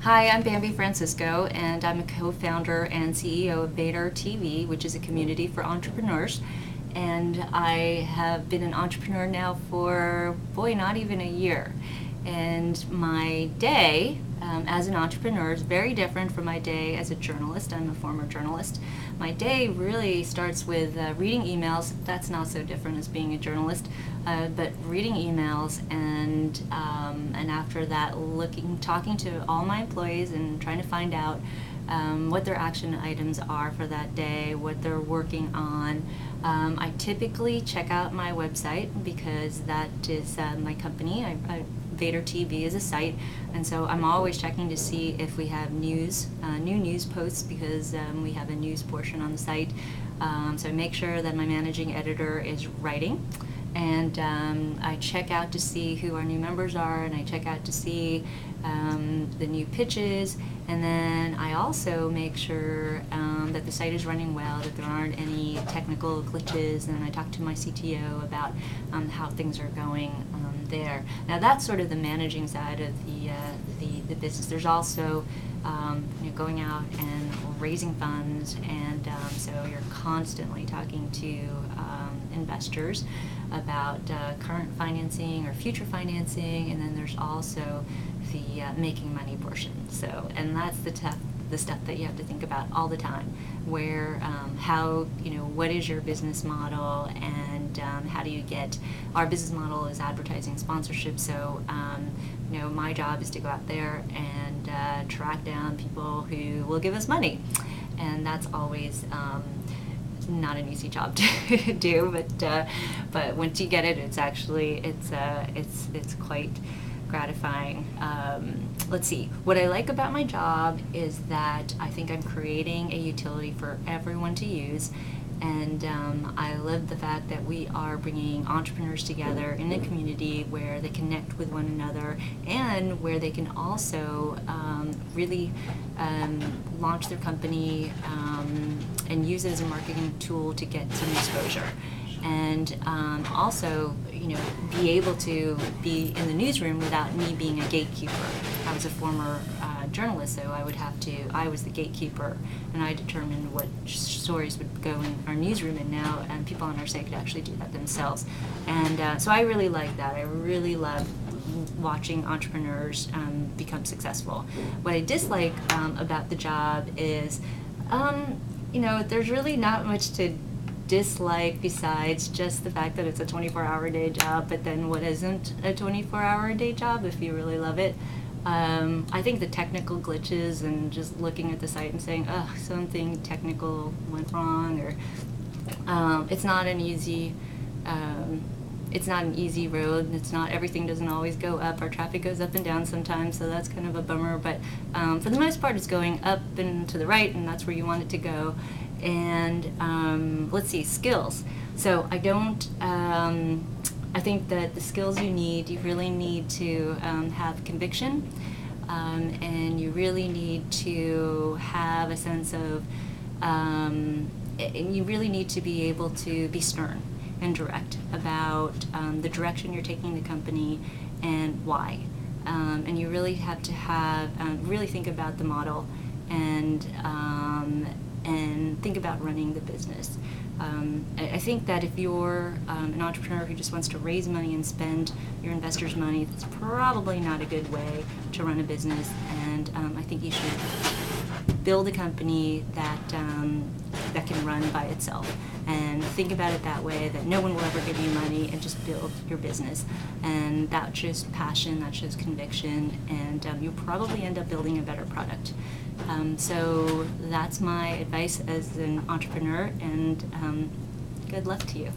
Hi, I'm Bambi Francisco, and I'm a co-founder and CEO of Vader TV, which is a community for entrepreneurs. And I have been an entrepreneur now for, not even a year. And my day as an entrepreneur is very different from my day as a journalist. I'm a former journalist. My day really starts with reading emails. That's not so different as being a journalist, but reading emails and after that talking to all my employees and trying to find out what their action items are for that day, what they're working on. I typically check out my website because that is my company. Vader TV is a site, and so I'm always checking to see if we have news, new news posts, because we have a news portion on the site. So I make sure that my managing editor is writing, and I check out to see who our new members are, and I check out to see the new pitches, and then I also make sure that the site is running well, that there aren't any technical glitches, and I talk to my CTO about how things are going there. Now that's sort of the managing side of the business. There's also going out and raising funds, and so you're constantly talking to investors about current financing or future financing, and then there's also the making money portion. So, and that's the stuff that you have to think about all the time, where how, what is your business model, and how do you get, our business model is advertising sponsorship, so my job is to go out there and track down people who will give us money, and that's always not an easy job to do, but once you get it, it's actually it's quite gratifying. Let's see, what I like about my job is that I think I'm creating a utility for everyone to use, and I love the fact that we are bringing entrepreneurs together in a community where they connect with one another, and where they can also really launch their company and use it as a marketing tool to get some exposure. And also, be able to be in the newsroom without me being a gatekeeper. I was a former journalist, so I was the gatekeeper, and I determined what stories would go in our newsroom, and now people on our site could actually do that themselves. And so I really like that. I really love watching entrepreneurs become successful. What I dislike about the job is, there's really not much to dislike besides just the fact that it's a 24-hour day job, but then what isn't a 24-hour day job if you really love it? I think the technical glitches and just looking at the site and saying, oh, something technical went wrong, or it's not an easy road. It's not, everything doesn't always go up. Our traffic goes up and down sometimes, so that's kind of a bummer, but for the most part it's going up and to the right, and that's where you want it to go. And let's see, skills. So I think that the skills you really need to have conviction, and you really need to have a sense of, and you really need to be able to be stern and direct about the direction you're taking the company and why. And you really have to really think about the model, and think about running the business. I think that if you're an entrepreneur who just wants to raise money and spend your investors' money, that's probably not a good way to run a business, and I think you should build a company that can run by itself, and think about it that way, that no one will ever give you money, and just build your business. And that shows passion, that shows conviction, and you'll probably end up building a better product. So that's my advice as an entrepreneur, and good luck to you.